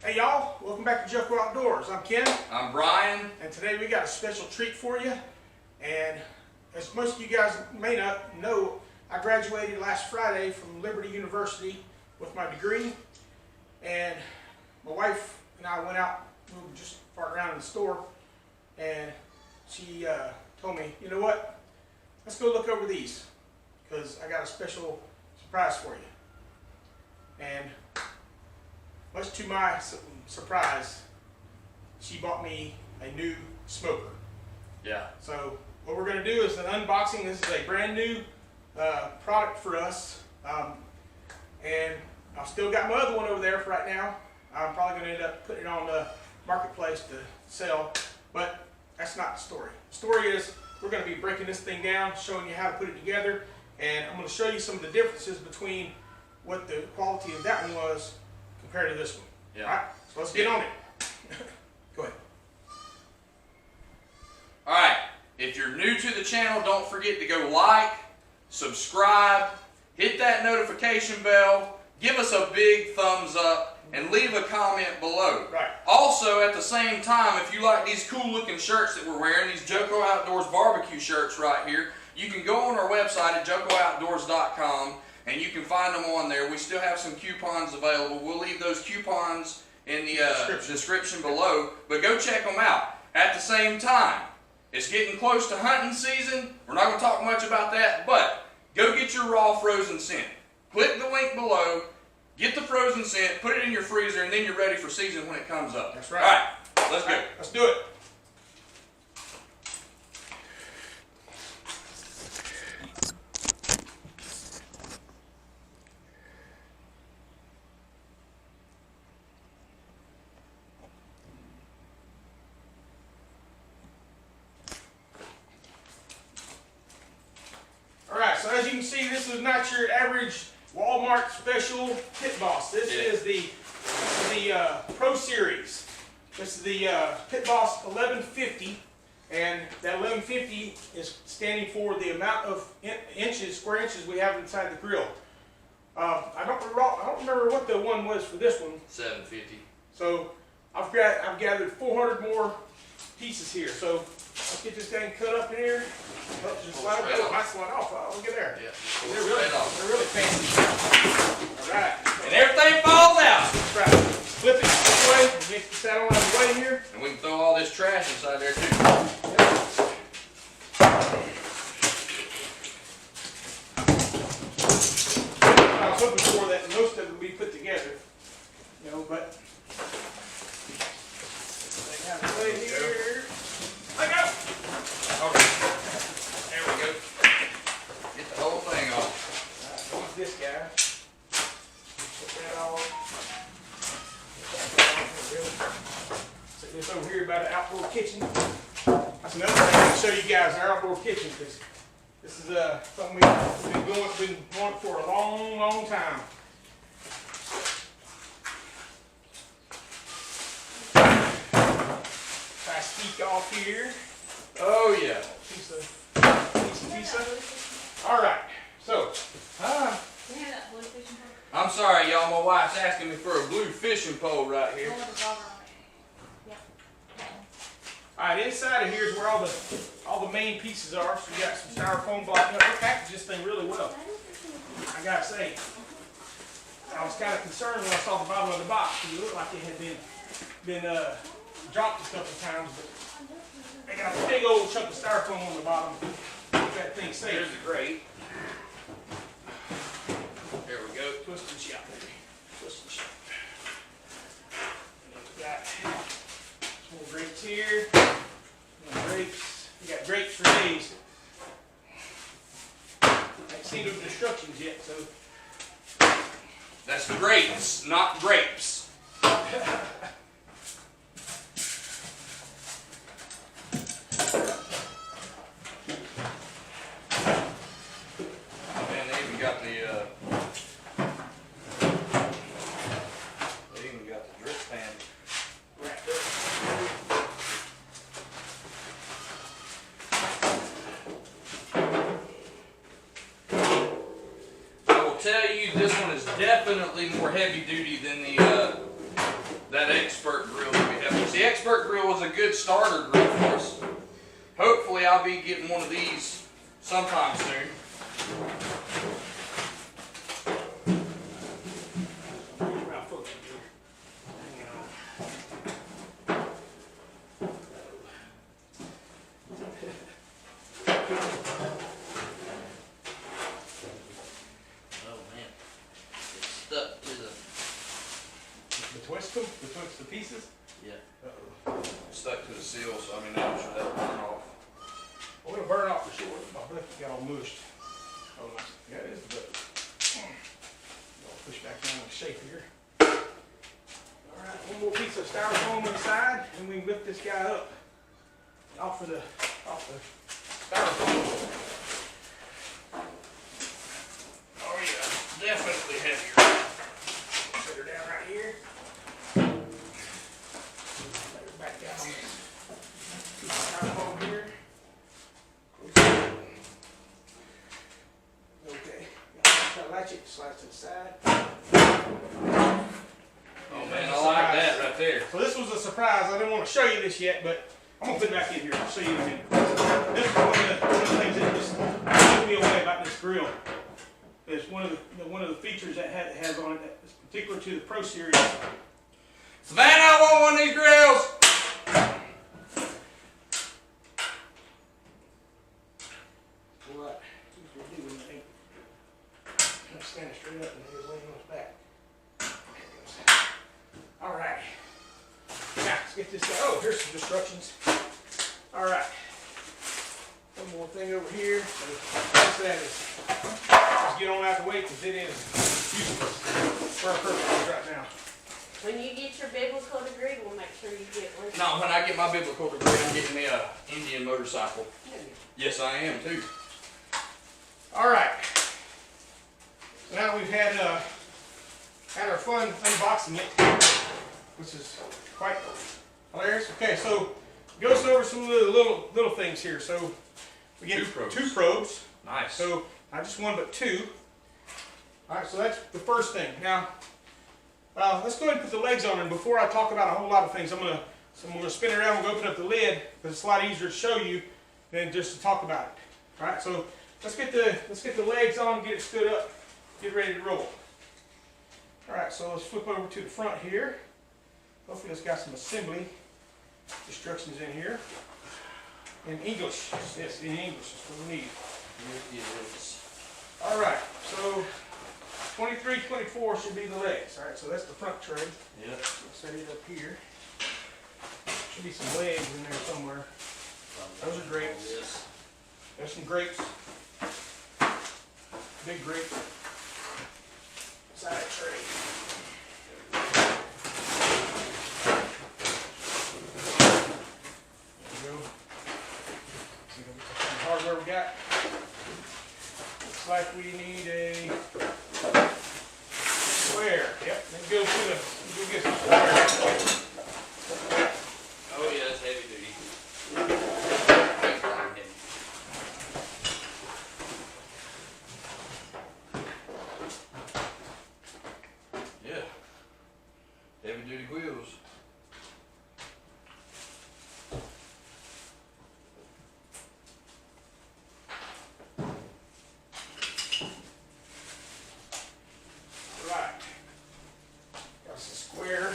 Hey y'all, welcome back to Joko Outdoors. I'm Ken. I'm Brian. And today we got a special treat for you. And as most of you guys may not know, I graduated last Friday from Liberty University with my degree. And my wife and I went out, we were just farting around in the store, and she told me, you know what, let's go look over these, because I got a special surprise for you. And much to my surprise, she bought me a new smoker. Yeah. So what we're going to do is an unboxing. This is a brand new product for us. And I've still got my other one over there for right now. I'm probably going to end up putting it on the marketplace to sell. But that's not the story. The story is we're going to be breaking this thing down, showing you how to put it together. And I'm going to show you some of the differences between what the quality of that one was compared to this one. Yeah. All right, so let's get on it. Go ahead. All right. If you're new to the channel, don't forget to go like, subscribe, hit that notification bell, give us a big thumbs up, and leave a comment below. Right. Also, at the same time, if you like these cool looking shirts that we're wearing, these Joko Outdoors barbecue shirts right here, you can go on our website at jokooutdoors.com and you can find them on there. We still have some coupons available. We'll leave those coupons in the description below, but go check them out. At the same time, it's getting close to hunting season. We're not going to talk much about that, but go get your raw frozen scent. Click the link below, get the frozen scent, put it in your freezer, and then you're ready for season when it comes up. That's right. All right, let's go. Let's do it. Alright, so as you can see, this is not your average Walmart special Pit Boss. This is the Pro Series. This is the Pit Boss 1150, and that 1150 is standing for the amount of square inches we have inside the grill. I don't remember what the one was for this one. 750. So I've gathered 400 more pieces here. So let's get this thing cut up in here. Oh, just slide it off. Might slide off. Oh, look at there. Yeah, they're really fancy. All right. And everything falls out. That's right. Flip it this way. Get the saddle out of the way here. And we can throw all this trash inside there too. I was hoping for that most of it would be put together, you know, but they have it right here. Let go. Okay. There we go. Get the whole thing off. All right, this guy. Put that off. Set this over here by the outdoor kitchen. That's another thing I can show you guys, our outdoor kitchen, because this is something we've been going for a long, long time. Nice peek off here. Oh yeah. Piece of it. All right. So, I'm sorry, y'all. My wife's asking me for a blue fishing pole right here. all right. Inside of here is where all the main pieces are. So you got some styrofoam blocking up. They packaged this thing really well. I gotta say, I was kind of concerned when I saw the bottom of the box. It looked like it had been dropped a couple times, but they got a big old chunk of styrofoam on the bottom. Keep that thing safe. There's the grate. There we go. Twist and shop, baby. Twist and shop. And then we got some more grapes here. More grapes. We got grapes for days. I haven't seen no instructions yet, so. That's the grapes, not grapes. Man, they even got the drip pan wrapped up. I will tell you, this one is definitely more heavy duty than that expert grill that we have. The expert grill was a good starter grill for us. Hopefully I'll be getting one of these sometime soon. Betwixt the pieces? Yeah. Uh-oh. Stuck to the seal, so I mean, I'm sure that'll burn off. Well, it'll burn off for sure. My bucket got all mushed. Oh, nice. Yeah, it is the bucket. I'll push back down in shape here. Alright, one more piece of styrofoam inside, and we can lift this guy up off the styrofoam. Oh yeah, definitely heavier. Set her down right here. Back down on this styrofoam here. Okay, got latch it, slides to the side. Oh man, I like that right there. So this was a surprise. I didn't want to show you this yet, but I'm gonna put it back in here. I'll show you in a minute. This is one of the things that just blew me away about this grill. It's one of the features that has on it that is particular to the Pro Series. Savannah, I want one of these grills. What? Stand it straight up and here's laying on his back. All right. Now let's get this. Oh, here's some instructions. All right. One more thing over here. What's that is? Just get on out the way because it is useless for our purposes right now. When you get your biblical degree, we'll make sure you get one. No, when I get my biblical degree, I'm getting me a Indian motorcycle. Yes, I am too. All right. So now we've had our fun unboxing it, which is quite hilarious. Okay, so it goes over some little things here. So we get two probes. Nice. So not just one, but two. All right, so that's the first thing. Now, let's go ahead and put the legs on. And before I talk about a whole lot of things, I'm gonna spin it around. We'll open up the lid because it's a lot easier to show you than just to talk about it. All right, so let's get the legs on, get it stood up, get ready to roll. All right, so let's flip over to the front here. Hopefully it's got some assembly instructions in here. In English, yes, in English, that's what we need. All right, so 23, 24 should be the legs. All right, so that's the front tray. Yep. I'll set it up here. Should be some legs in there somewhere. Those are grapes. Yes. There's some grapes. Big grape. Side tray. There we go. See what kind of hardware we got. Looks like we need a square. Yep, then go get some square. Oh yeah, that's heavy duty. Yeah. Heavy duty wheels. Right. Got some square.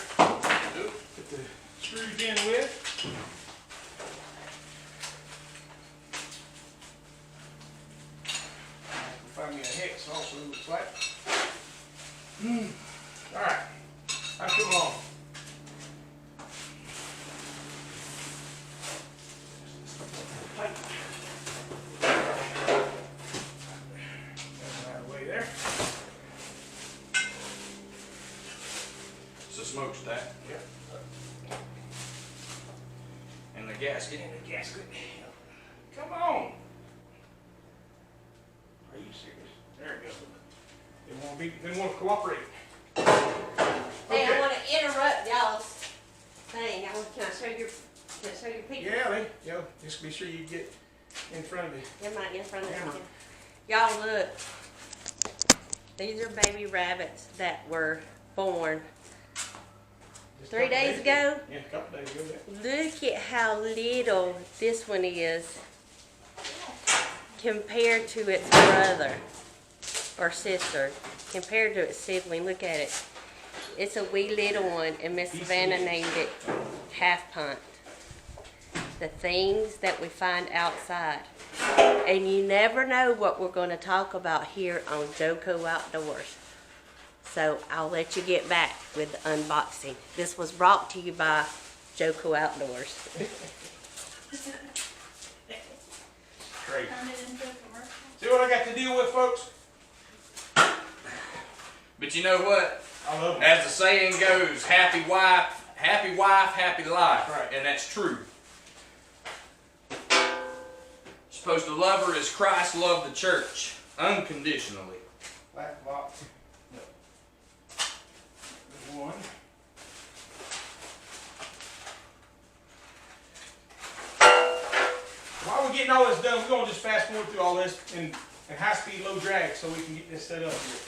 Nope. Put the screws in with. Find me a hex also, looks like. Alright. How's it along? Out of the way there. It's a smokestack. Yep. And the gasket. And the gasket. Come on. Are you serious? There it goes. They won't cooperate. Hey, Okay. I want to interrupt y'all's thing. Can I show your picture? Yeah, just be sure you get in front of it. Get mine in front of Camera. you. Y'all look. These are baby rabbits that were born Just 3 days ago. Yeah, a couple days ago. Yeah. Look at how little this one is compared to its brother or sister, compared to its sibling. Look at it. It's a wee little one, and Miss Savannah named it Half Pint. The things that we find outside. And you never know what we're going to talk about here on Joko Outdoors. So I'll let you get back with the unboxing. This was brought to you by Joko Outdoors. Great. See what I got to deal with, folks? But you know what? I love it. As the saying goes, happy wife, happy life. Right. And that's true. You're supposed to love her as Christ loved the church, unconditionally. Black box. There's one. While we're getting all this done, we're going to just fast forward through all this in high speed, low drag so we can get this set up here.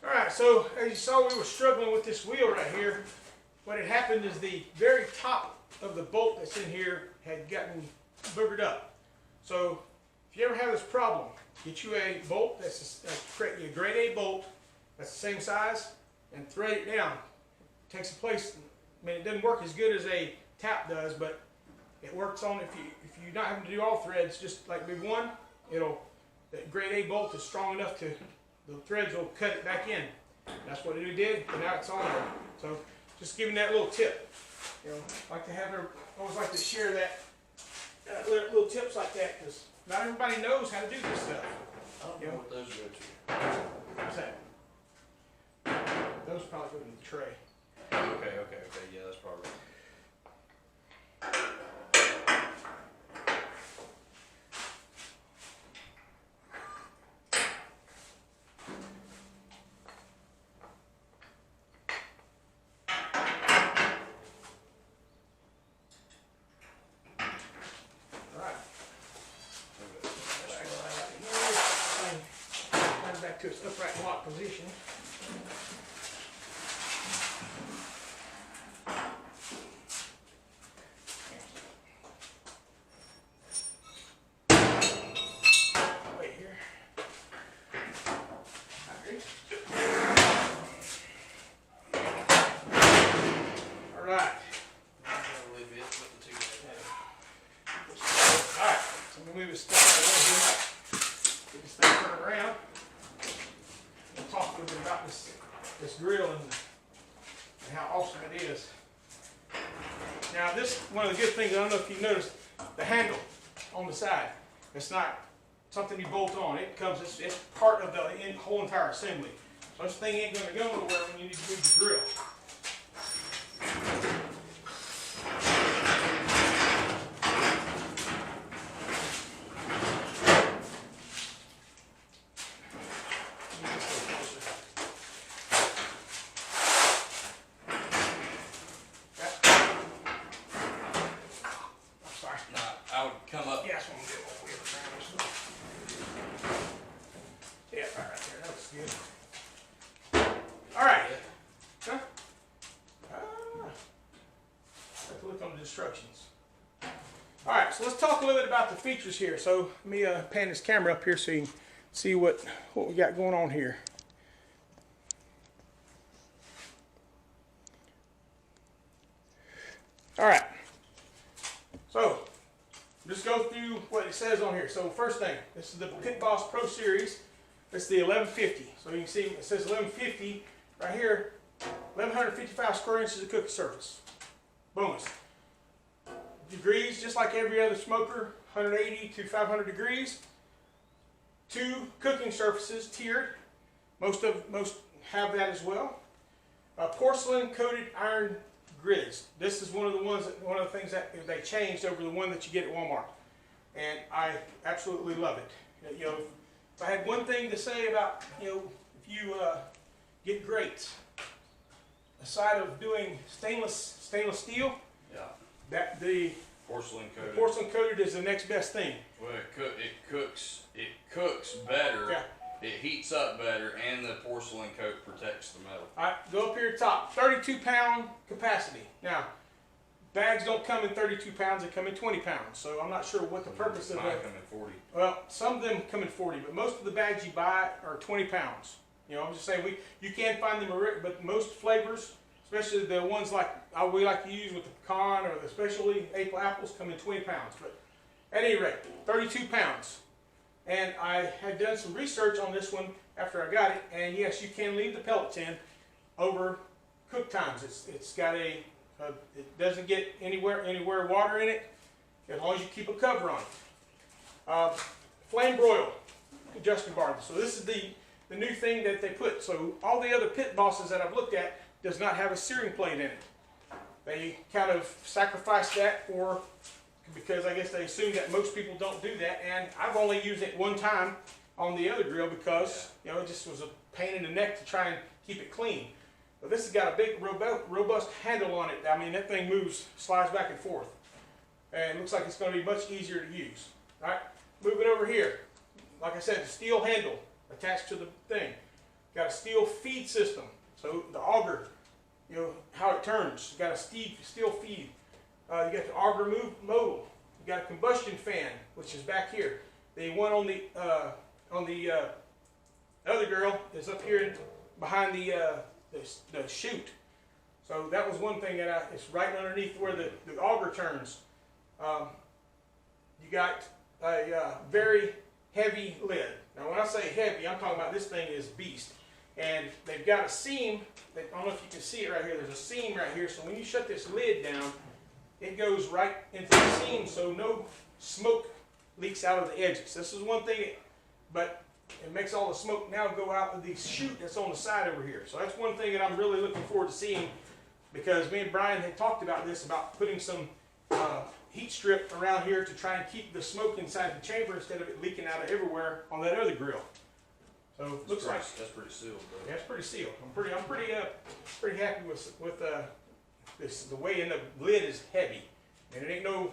Alright, so as you saw, we were struggling with this wheel right here. what had happened is the very top of the bolt that's in here had gotten boogered up. So if you ever have this problem, get you a bolt that's a grade A bolt that's the same size and thread it down. It takes a place. I mean, it doesn't work as good as a tap does, but it works on if you're not having to do all threads, just like big one, the grade A bolt is strong enough to, the threads will cut it back in. That's what it did, and now it's on there. So just giving that little tip. Like to have always like to share that little tips like that, because not everybody knows how to do this stuff. I don't know what those go to. What's that? Those probably go in the tray. Okay, yeah, that's probably. Back to its upright and locked position. Wait here. All right. Alright, so I'm going to move this stuff right here. Get this thing turned around. We'll talk a little bit about this grill and how awesome it is. Now this, one of the good things, I don't know if you noticed, the handle on the side. It's not something you bolt on. It comes, it's part of the whole entire assembly. So this thing ain't going to go nowhere when you need to move the grill. Instructions. Alright, so let's talk a little bit about the features here. So let me pan this camera up here so you can see what we got going on here. Alright, so just go through what it says on here. So first thing, this is the Pit Boss Pro Series. This is the 1150. So you can see it says 1150 right here, 1155 square inches of cooking surface. Bonus. Degrees, just like every other smoker, 180 to 500 degrees. 2 cooking surfaces tiered. Most have that as well. Porcelain coated iron grids. This is one of the things that they changed over the one that you get at Walmart, and I absolutely love it. If I had one thing to say about if you get grates, aside of doing stainless steel. Yeah. That the porcelain coated is the next best thing. Well, it cooks better. Yeah. It heats up better, and the porcelain coat protects the metal. All right, go up here top. 32-pound capacity. Now, bags don't come in 32 pounds; they come in 20 pounds. So I'm not sure what the purpose of that. Come in 40. Well, some of them come in 40, but most of the bags you buy are 20 pounds. I'm just saying you can find them, but most flavors, especially the ones like we like to use with the pecan or the specialty apples, come in 20 pounds. But at any rate, 32 pounds. And I had done some research on this one after I got it, and yes, you can leave the pellets in over cook times. It's got it doesn't get anywhere water in it, as long as you keep a cover on it. Flame broil adjusting bar. So this is the new thing that they put. So all the other Pit Bosses that I've looked at does not have a searing plate in it. They kind of sacrificed that because I guess they assume that most people don't do that, and I've only used it one time on the other grill because it just was a pain in the neck to try and keep it clean. But this has got a big robust handle on it. I mean, that thing slides back and forth, and it looks like it's going to be much easier to use. All right, moving over here. Like I said, the steel handle attached to the thing. Got a steel feed system, so the auger, how it turns. You got a steel feed. You got the auger modal. You got a combustion fan, which is back here. The one on the other girl is up here behind the chute. So that was one thing that it's right underneath where the auger turns. You got a very heavy lid. Now when I say heavy, I'm talking about this thing is beast. And they've got a seam, I don't know if you can see it right here, there's a seam right here, so when you shut this lid down, it goes right into the seam so no smoke leaks out of the edges. This is one thing, but it makes all the smoke now go out of the chute that's on the side over here. So that's one thing that I'm really looking forward to seeing, because me and Brian had talked about this, about putting some heat strip around here to try and keep the smoke inside the chamber instead of it leaking out of everywhere on that other grill. So it looks like that's pretty sealed, bro. yeah, it's pretty sealed. I'm pretty happy with the way in the lid is heavy, and it ain't no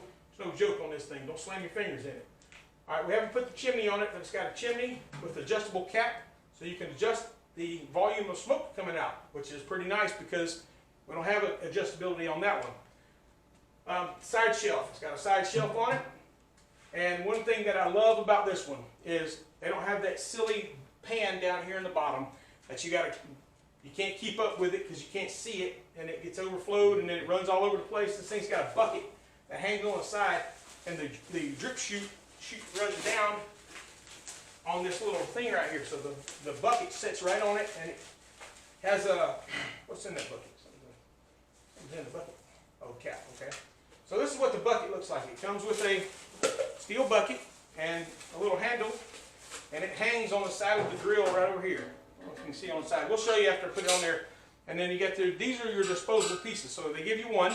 joke on this thing. Don't slam your fingers in it. All right, we haven't put the chimney on it, but it's got a chimney with adjustable cap, so you can adjust the volume of smoke coming out, which is pretty nice because we don't have adjustability on that one. Side shelf. It's got a side shelf on it, and one thing that I love about this one is they don't have that silly pan down here in the bottom that you can't keep up with it because you can't see it, and it gets overflowed and then it runs all over the place. This thing's got a bucket that hangs on the side, and the drip chute runs down on this little thing right here. So the bucket sits right on it, and it has a, what's in that bucket? What's in the bucket? Oh, cap, okay. So this is what the bucket looks like. It comes with a steel bucket and a little handle, and it hangs on the side of the grill right over here. I don't know if you can see on the side. We'll show you after I put it on there. And then you get these are your disposable pieces. So they give you one.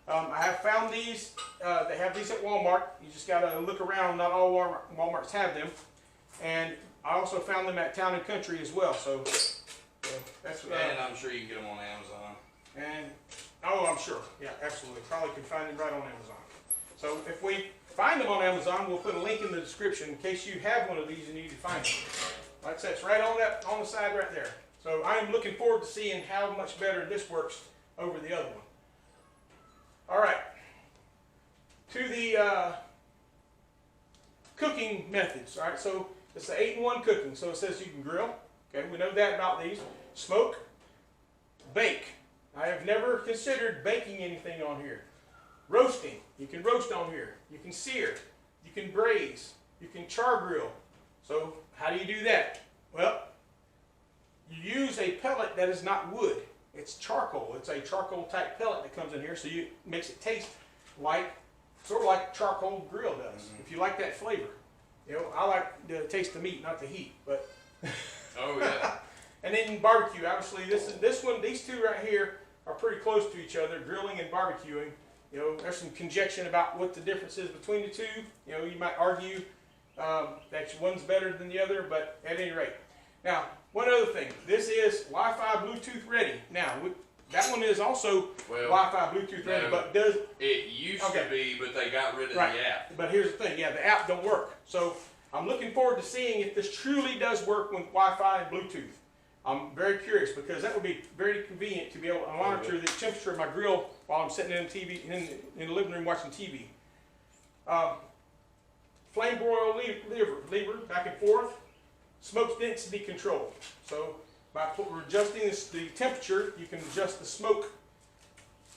I have found these. They have these at Walmart. You just got to look around. Not all Walmarts have them. And I also found them at Town and Country as well. So that's and I'm sure you can get them on Amazon. And oh, I'm sure. Yeah, absolutely. Probably could find them right on Amazon. So if we find them on Amazon, we'll put a link in the description in case you have one of these and you need to find them. Like I said, it's right on the side right there. So I am looking forward to seeing how much better this works over the other one. All right. To the cooking methods. All right. So it's the 8-in-1 cooking. So it says you can grill. Okay, we know that about these. Smoke, bake. I have never considered baking anything on here. Roasting, you can roast on here. You can sear, you can braise, you can char grill. So how do you do that? Well, you use a pellet that is not wood. It's charcoal. It's a charcoal type pellet that comes in here, so it makes it taste like, sort of like charcoal grill does. If you like that flavor. You know, I like to taste the meat, not the heat, but. Oh yeah. And then barbecue, obviously these two right here are pretty close to each other, grilling and barbecuing. You know, there's some conjecture about what the difference is between the two. You know, you might argue that one's better than the other, but at any rate. Now, one other thing. This is Wi-Fi Bluetooth ready. Now, that one is also Wi-Fi Bluetooth ready, but does... It used to be, but they got rid of the app. But here's the thing. Yeah, the app don't work. So, I'm looking forward to seeing if this truly does work with Wi-Fi and Bluetooth. I'm very curious because that would be very convenient to be able to monitor the temperature of my grill while I'm sitting in the living room watching TV. Flame broil lever back and forth. Smoke density control. So by adjusting the temperature, you can adjust the smoke.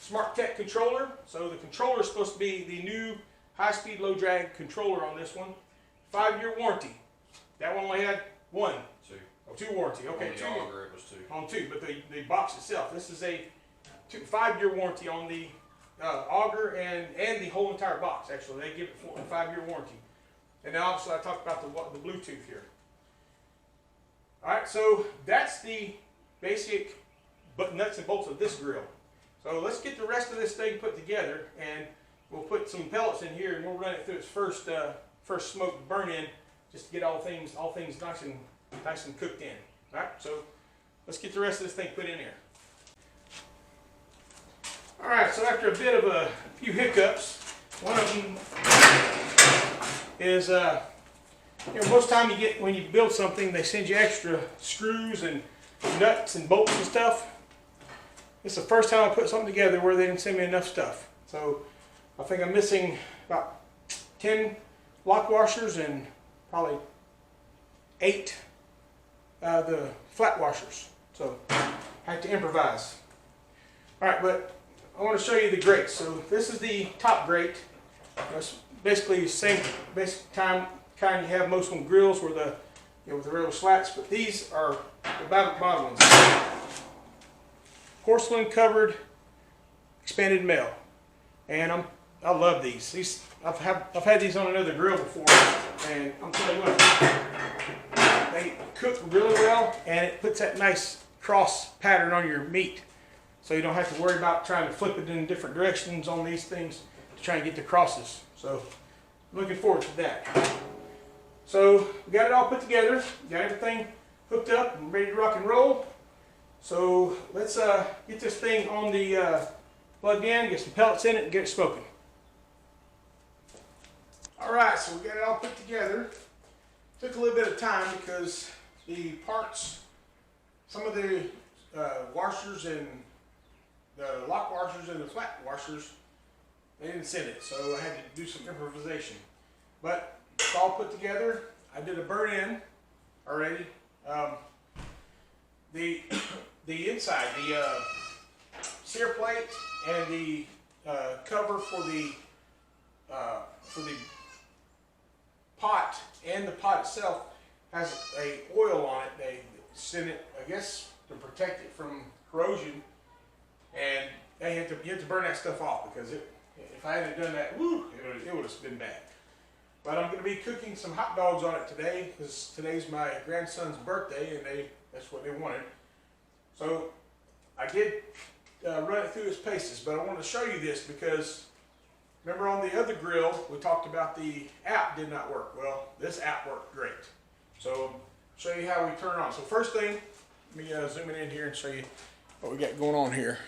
Smart Tech controller. So the controller is supposed to be the new high-speed, low-drag controller on this one. 5-year warranty. That one only had one. 2 warranty. Okay, on the auger, it was 2. On 2, but the box itself. This is a 5-year warranty on the auger and the whole entire box. Actually, they give it a 5-year warranty. And then obviously I talked about the Bluetooth here. All right, so that's the basic nuts and bolts of this grill. So let's get the rest of this thing put together, and we'll put some pellets in here, and we'll run it through its first smoke burn in, just to get all things nice and cooked in. All right, so let's get the rest of this thing put in here. All right, so after a bit of a few hiccups, one of them is, you know, most time when you build something, they send you extra screws and nuts and bolts and stuff. It's the first time I put something together where they didn't send me enough stuff. So I think I'm missing about 10 lock washers and probably 8 the flat washers. So I had to improvise. All right, but I want to show you the grates. So this is the top grate. It's basically the same basic kind you have most on grills where the with the rail slats, but these are the bottom ones. Porcelain covered expanded metal, and I love these. I've had these on another grill before, and I'm telling you what, they cook really well, and it puts that nice cross pattern on your meat, so you don't have to worry about trying to flip it in different directions on these things to try and get the crosses. So looking forward to that. So we got it all put together, got everything hooked up and ready to rock and roll. So let's get this thing on the plugged in, get some pellets in it, and get it smoking. All right, so we got it all put together. Took a little bit of time because the parts, some of the washers and the lock washers and the flat washers, they didn't send it, so I had to do some improvisation. But it's all put together. I did a burn-in already. The inside, the sear plate and the cover for the pot and the pot itself has a oil on it. They send it, I guess, to protect it from corrosion, and you have to burn that stuff off because if I hadn't done that, woo, it would have been bad. But I'm going to be cooking some hot dogs on it today because today's my grandson's birthday and that's what they wanted. So I did run it through its paces, but I want to show you this because remember on the other grill we talked about the app did not work. Well, this app worked great. So I'll show you how we turn it on. So first thing, let me zoom it in here and show you what we got going on here.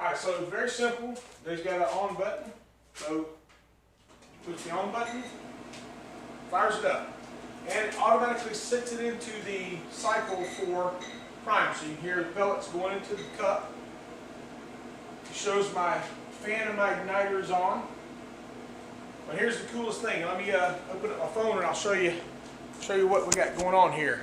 Alright, so it's very simple. There's got an on button. So push the on button, fires it up, and it automatically sets it into the cycle for prime. So you can hear the pellets going into the cup. It shows my fan and my igniter is on. But here's the coolest thing. Let me open up my phone and I'll show you what we got going on here.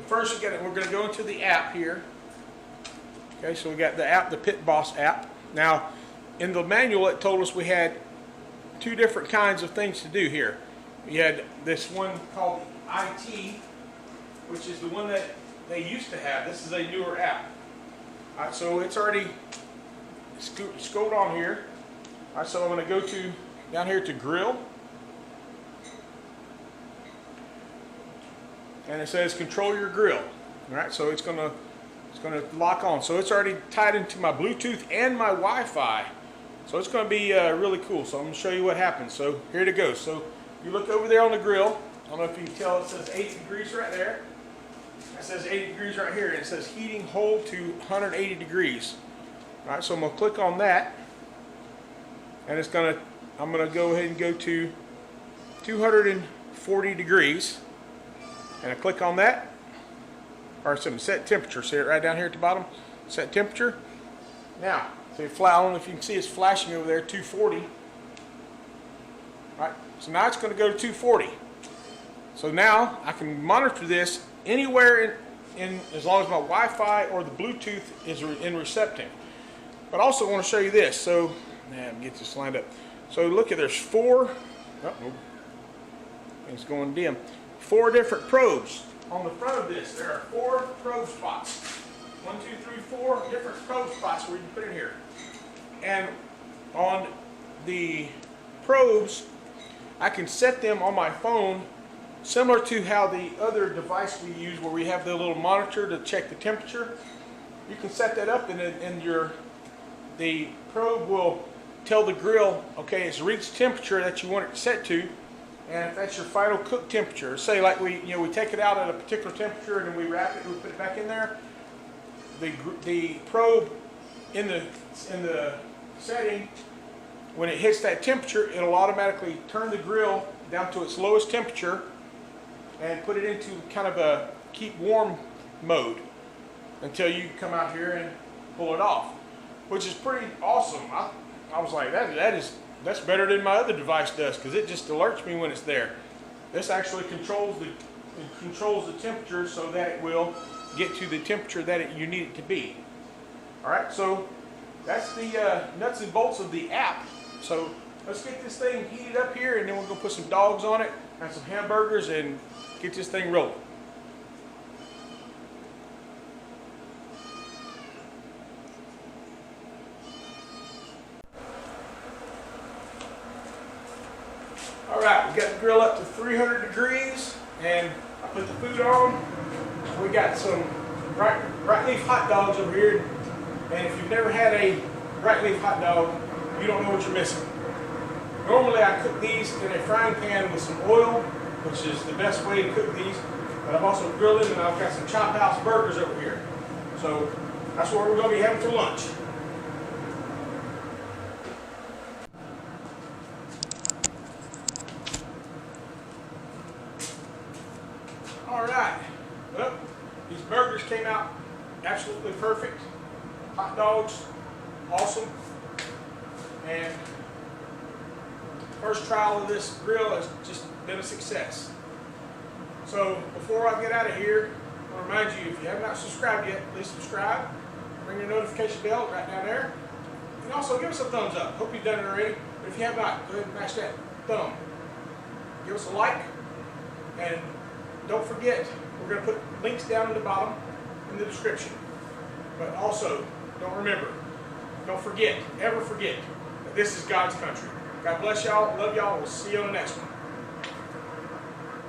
First, we're going to go into the app here. Okay, so we got the app, the Pit Boss app. Now, in the manual, it told us we had 2 different kinds of things to do here. We had this one called IT, which is the one that they used to have. This is a newer app. All right, so it's already scrolled on here. All right, so I'm going to go down here to Grill. And it says control your grill. All right, so it's gonna lock on. So it's already tied into my Bluetooth and my Wi-Fi. So it's gonna be really cool. So I'm gonna show you what happens. So here it goes. So you look over there on the grill. I don't know if you can tell, it says 80 degrees right there. It says 80 degrees right here. And it says heating hold to 180 degrees. All right, so I'm gonna click on that, and I'm gonna go ahead and go to 240 degrees. And I click on that, or some set temperature. See it right down here at the bottom? Set temperature. Now, so I don't know if you can see it's flashing over there, 240. All right, so now it's going to go to 240. So now I can monitor this anywhere in as long as my Wi-Fi or the Bluetooth is in recepting. But I also want to show you this. So, get this lined up. So look at, there's 4. It's going dim. 4 different probes on the front of this. There are 4 probe spots. 1, 2, 3, 4 different probe spots where you can put in here. And on the probes, I can set them on my phone, similar to how the other device we use where we have the little monitor to check the temperature. You can set that up, and the probe will tell the grill, okay, it's reached temperature that you want it set to, and if that's your final cook temperature. Say like we take it out at a particular temperature and then we wrap it and we put it back in there. The probe in the setting, when it hits that temperature, it'll automatically turn the grill down to its lowest temperature and put it into kind of a keep warm mode until you come out here and pull it off, which is pretty awesome. I was like, that's better than my other device does, because it just alerts me when it's there. This actually controls the temperature so that it will get to the temperature that you need it to be. All right, so that's the nuts and bolts of the app. So let's get this thing heated up here, and then we're gonna put some dogs on it and some hamburgers and get this thing rolling. All right, we got the grill up to 300 degrees, and I put the food on. We got some right leaf hot dogs over here, and if you've never had a right leaf hot dog, you don't know what you're missing. Normally I cook these in a frying pan with some oil, which is the best way to cook these, but I'm also grilling, and I've got some Chop House burgers over here. So that's what we're going to be having for lunch. All right, well, these burgers came out absolutely perfect. Hot dogs, awesome. And first trial of this grill has just been a success. So before I get out of here, I want to remind you, if you have not subscribed yet, please subscribe. Ring your notification bell right down there. And also give us a thumbs up. Hope you've done it already. But if you have not, go ahead and mash that thumb. Give us a like. And don't forget, we're going to put links down at the bottom in the description. But also, don't forget, ever forget, that this is God's country. God bless y'all. Love y'all. We'll see you on the next one.